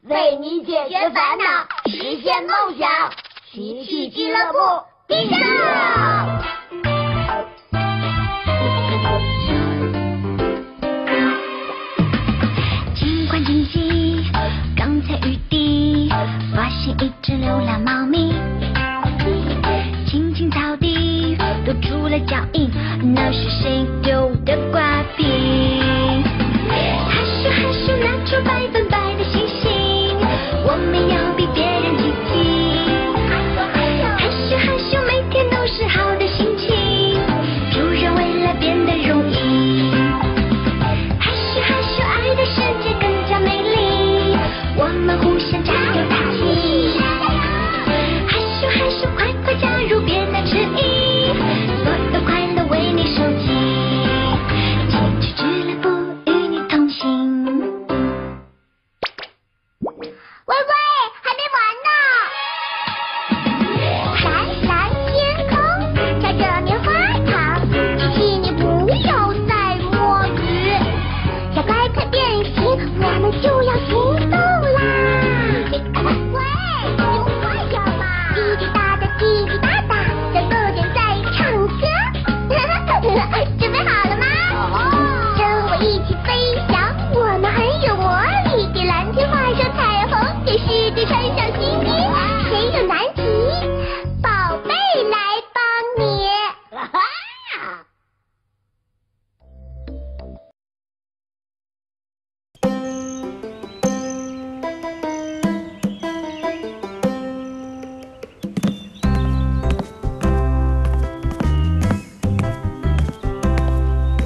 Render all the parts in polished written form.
为你解决烦恼，实现梦想，奇趣俱乐部闭上。尽管紧急，刚才雨滴发现一只流浪猫咪，青青草地多出了脚印，那是谁丢的瓜皮？哈咻哈咻，拿出100%的信心，我们要比别人积极。哈咻哈咻，每天都是好的心情，助人未来变得容易。哈咻哈咻，爱的世界更加美丽，我们互相加油打气。哈咻哈咻，快快加入，别再迟疑，所有快乐为你收集。奇趣俱乐部与你同行。喂喂，还没完呢！蓝蓝天空，飘着棉花糖，机器你不要再摸鱼，小乖快变形，我们就要行动啦！喂，你们快点嘛！叽叽哒哒，叽叽哒哒，小豆点在唱歌，准备好了吗？跟我一起飞翔，我们很有魔力，给蓝天画上彩虹，给世界穿上新衣。谁有难题，宝贝来帮你。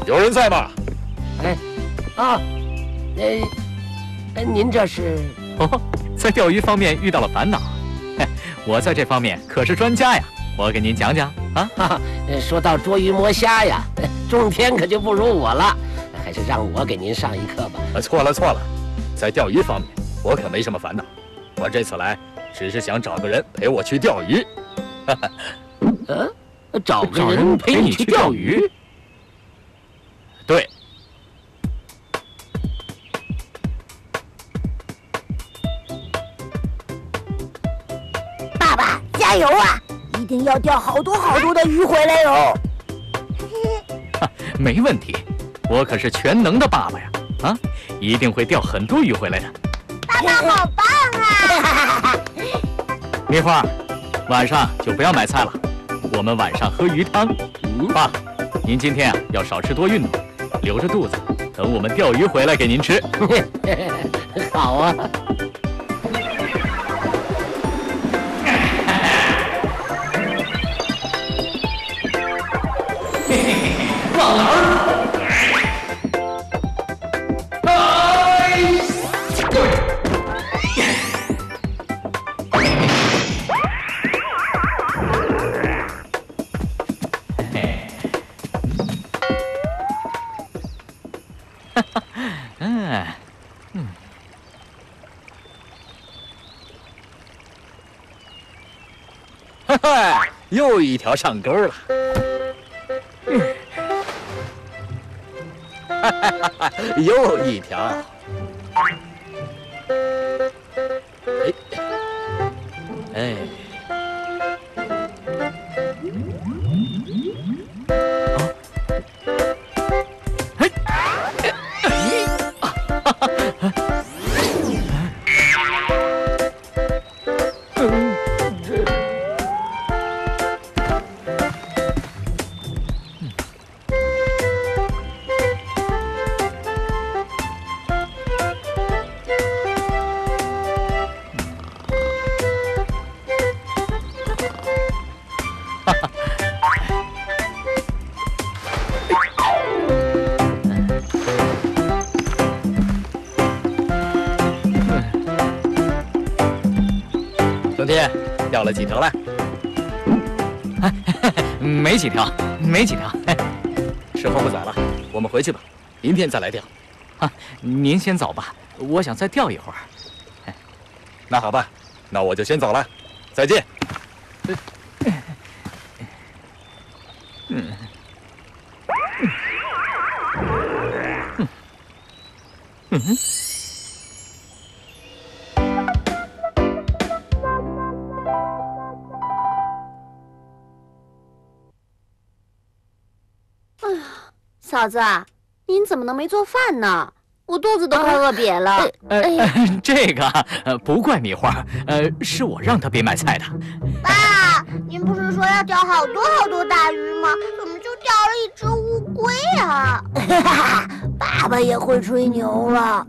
有人在吗？您这是？哦，在钓鱼方面遇到了烦恼，我在这方面可是专家呀，我给您讲讲啊。说到捉鱼摸虾呀，仲天可就不如我了，还是让我给您上一课吧。错了，在钓鱼方面我可没什么烦恼，我这次来只是想找个人陪我去钓鱼。找个人陪你去钓鱼？对。爸爸加油啊！一定要钓好多好多的鱼回来哟！没问题，我可是全能的爸爸呀！啊，一定会钓很多鱼回来的。爸爸好棒啊！蜜花，晚上就不要买菜了，我们晚上喝鱼汤。爸，您今天啊要少吃多运动，留着肚子，等我们钓鱼回来给您吃。好啊。放哪儿？哈哈，又一条上钩了。又一条。哎，冬天钓了几条来？没几条，没几条。时候不早了，我们回去吧，明天再来钓。啊，您先走吧，我想再钓一会儿。那好吧，那我就先走了，再见。嫂子，您怎么能没做饭呢？我肚子都快饿瘪了。这个不怪米花，是我让他别买菜的。爸，您不是说要钓好多好多大鱼吗？怎么就钓了一只乌龟啊？爸爸也会吹牛了。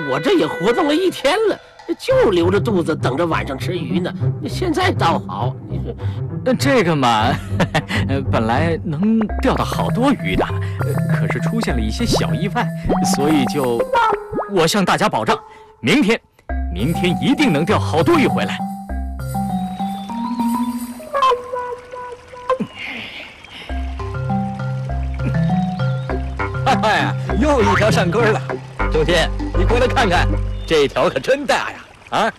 我这也活动了一天了，就留着肚子等着晚上吃鱼呢。现在倒好，你说这个嘛，本来能钓到好多鱼的，可是出现了一些小意外，所以我向大家保证，明天一定能钓好多鱼回来。哎呀，又一条上钩了！周天，你过来看看，这条可真大呀！啊！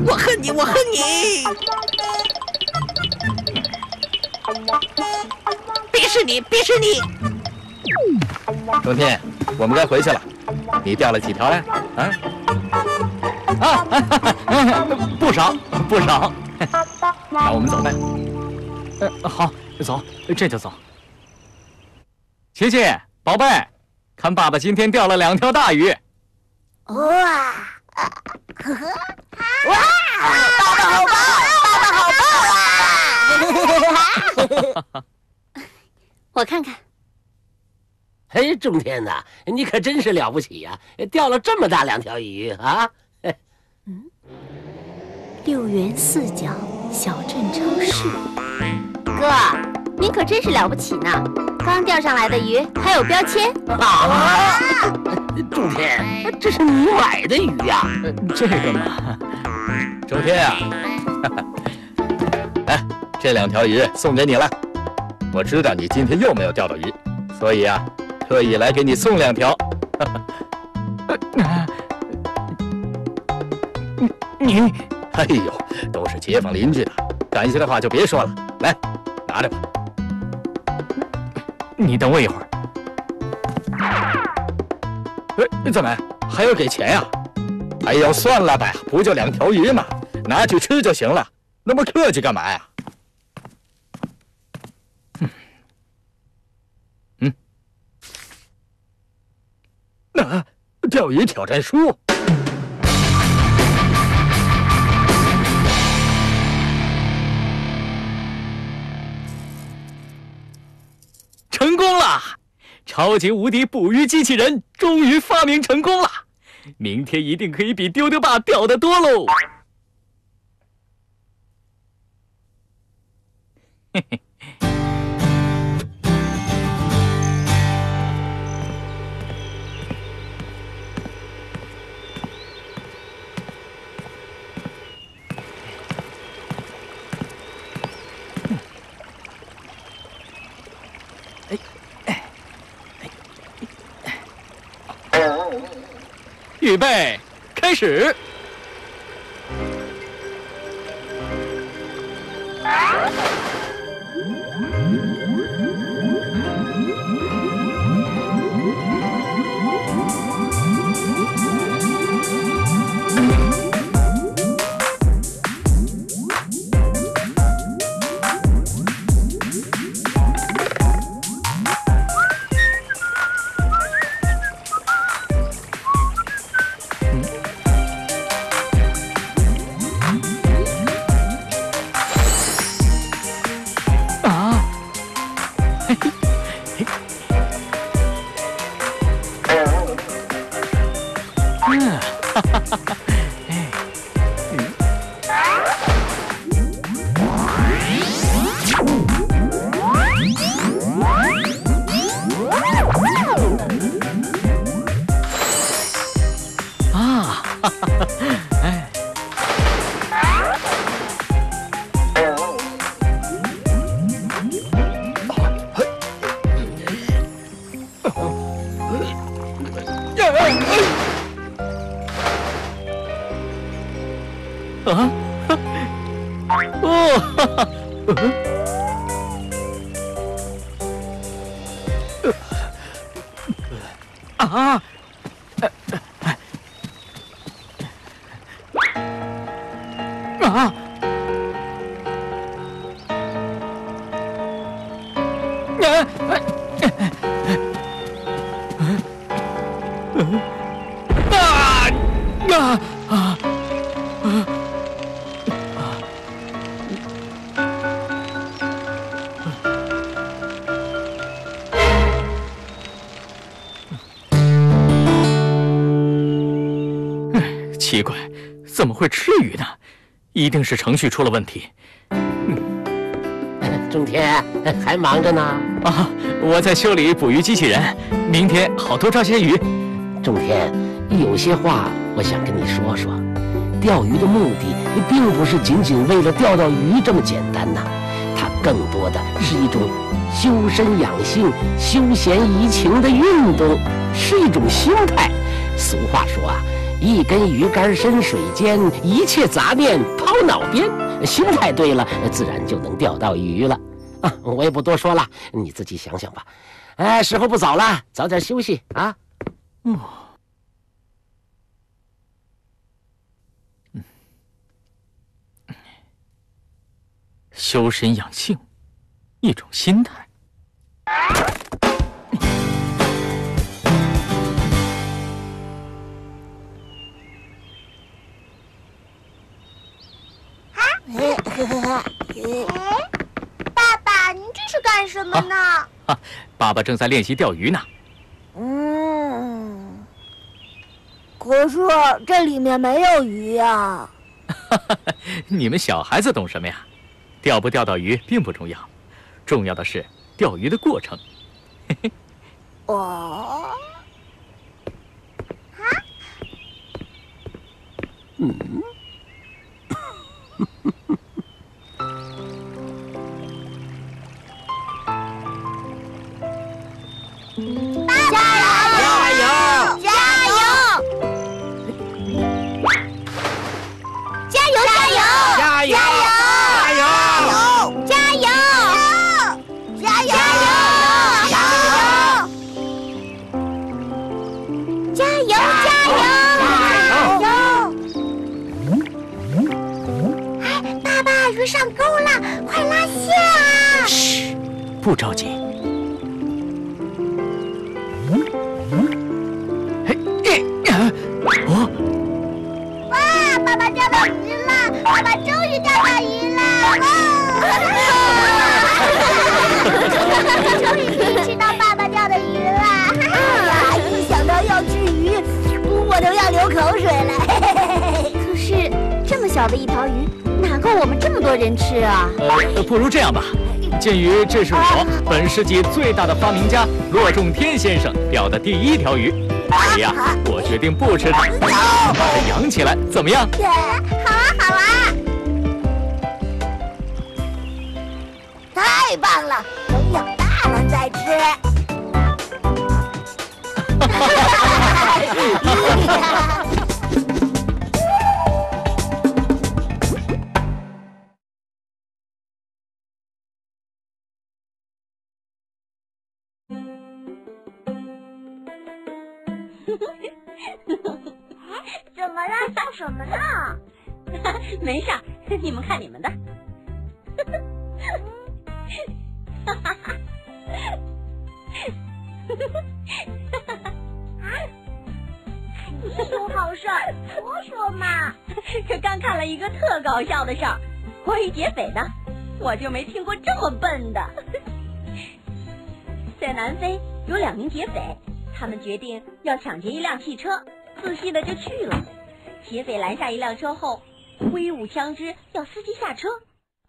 我恨你，我恨你！鄙视你，鄙视你！周天，我们该回去了。你钓了几条呀？不少不少。那我们走呗。好，走，这就走。琪琪，宝贝，看爸爸今天钓了2条大鱼。哇！哇！爸爸好棒！爸爸好棒啊！我看看。嘿，中天呐，你可真是了不起呀！钓了这么大2条鱼啊！6元4角小镇超市，哥，您可真是了不起呢！刚钓上来的鱼还有标签。中天，这是你买的鱼呀？这个嘛，周天啊，哎，这2条鱼送给你了。我知道你今天又没有钓到鱼，所以啊，特意来给你送2条。你，哎呦，都是街坊邻居的，感谢的话就别说了。来，拿着吧。你等我一会儿。怎么还要给钱呀？哎呦，算了吧，不就2条鱼嘛，拿去吃就行了，那么客气干嘛呀？钓鱼挑战书。成功了！超级无敌捕鱼机器人终于发明成功了，明天一定可以比丢丢爸钓得多喽！嘿嘿。预备，开始！奇怪，怎么会吃鱼呢？一定是程序出了问题。中天还忙着呢啊！我在修理捕鱼机器人，明天好多抓些鱼。中天，有些话我想跟你说说。钓鱼的目的并不是仅仅为了钓到鱼这么简单呐，它更多的是一种修身养性、休闲怡情的运动，是一种心态。俗话说啊，一根鱼竿深水间，一切杂念抛脑边。心态对了，自然就能钓到鱼了。啊，我也不多说了，你自己想想吧。哎，时候不早了，早点休息啊。修身养性，一种心态。爸爸，您这是干什么呢？爸爸正在练习钓鱼呢。可是这里面没有鱼呀。你们小孩子懂什么呀？钓不钓到鱼并不重要，重要的是钓鱼的过程。上钩了，快拉线啊！嘘，不着急。哇，爸爸钓到鱼了！爸爸终于钓到鱼了！终于可以吃到爸爸钓的鱼了！一想到要吃鱼，我都要流口水了。可是这么小的一条鱼，哪够我们这么多人吃啊？不如这样吧，鉴于这是我本世纪最大的发明家骆仲天先生钓的第一条鱼，所以呀，我决定不吃它，把它养起来，怎么样？好啊，好啊！太棒了，等养大了再吃。怎么了？笑什么呢？没事，你们看你们的。你有好事说说嘛。这刚看了一个特搞笑的事儿，关于劫匪的，我就没听过这么笨的。在南非有2名劫匪，他们决定要抢劫一辆汽车，自信的就去了。劫匪拦下一辆车后，挥舞枪支要司机下车，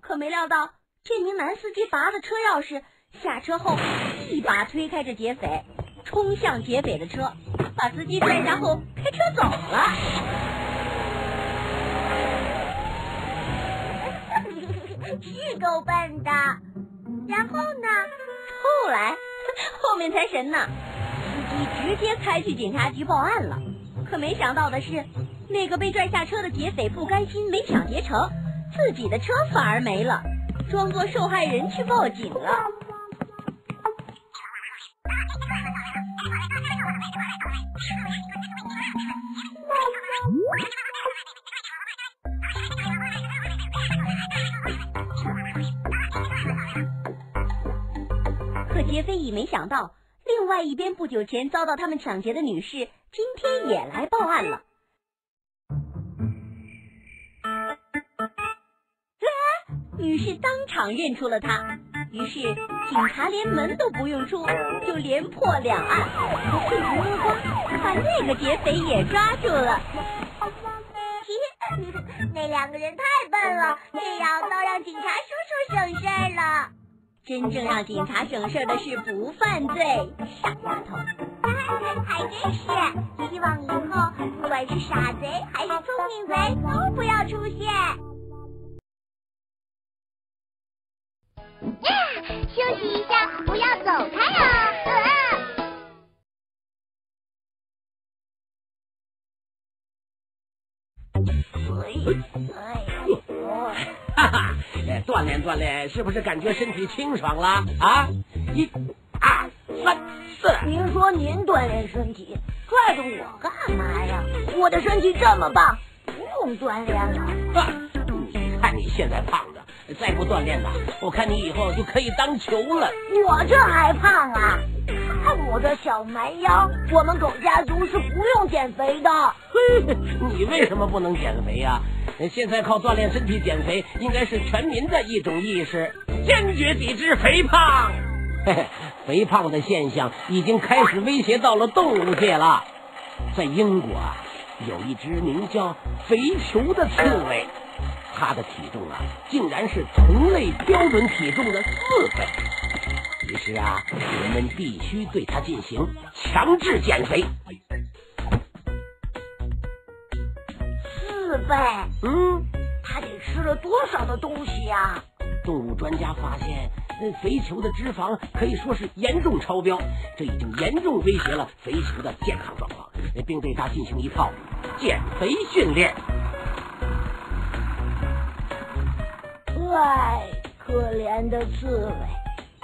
可没料到这名男司机拔了车钥匙，下车后一把推开这劫匪，冲向劫匪的车，把司机拽下后开车走了。是够笨的。然后呢？后面才神呢。司机直接开去警察局报案了，可没想到的是，那个被拽下车的劫匪不甘心没抢劫成，自己的车反而没了，装作受害人去报警了。可劫匪已没想到，另外一边不久前遭到他们抢劫的女士，今天也来报案了。女士当场认出了他。于是警察连门都不用出，就连破两案，顺藤摸瓜，把那个劫匪也抓住了。那两个人太笨了，这样倒让警察叔叔省事儿了。真正让警察省事的是不犯罪，傻丫头。还真是，希望以后不管是傻贼还是聪明贼都不要出现。休息一下，不要走开啊！哈哈，锻炼锻炼，是不是感觉身体清爽了啊？1、2、3、4。您说您锻炼身体，拽着我干嘛呀？我的身体这么棒，不用锻炼了。你看你现在胖的，再不锻炼呢，我看你以后就可以当球了。我这还胖啊？看我这小蛮腰，我们狗家族是不用减肥的。你为什么不能减肥呀？现在靠锻炼身体减肥，应该是全民的一种意识，坚决抵制肥胖。肥胖的现象已经开始威胁到了动物界了。在英国啊，有一只名叫肥球的刺猬，它的体重啊，竟然是同类标准体重的4倍。于是啊，人们必须对它进行强制减肥。4倍？他得吃了多少的东西呀？动物专家发现，肥球的脂肪可以说是严重超标，这已经严重威胁了肥球的健康状况，并对它进行一套减肥训练。可怜的刺猬，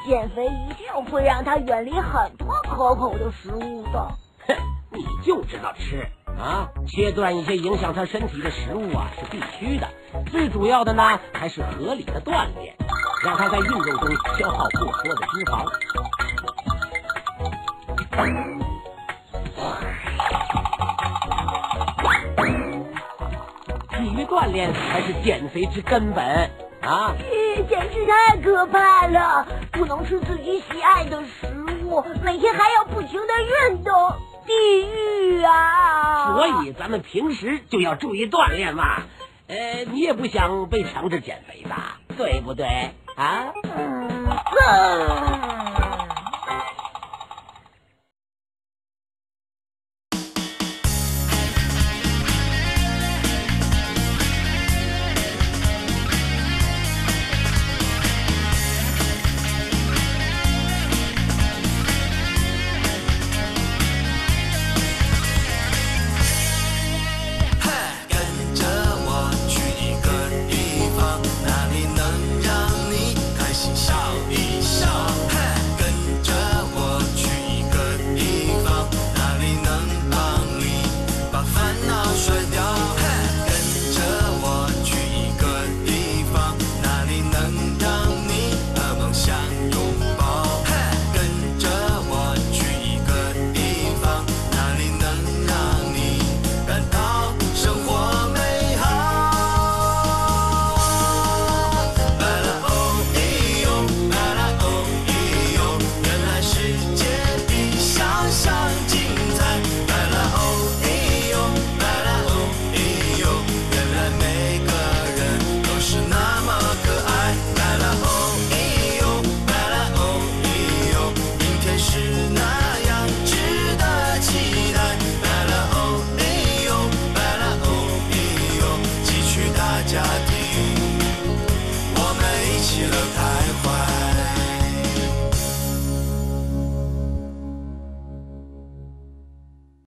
减肥一定会让它远离很多可口的食物的。哼，你就知道吃啊！切断一些影响它身体的食物啊是必须的，最主要的呢还是合理的锻炼，让它在运动中消耗过多的脂肪。体育锻炼才是减肥之根本啊！简直太可怕了！不能吃自己喜爱的食物，每天还要不停的运动，地狱啊！所以咱们平时就要注意锻炼嘛。你也不想被强制减肥吧？对不对啊？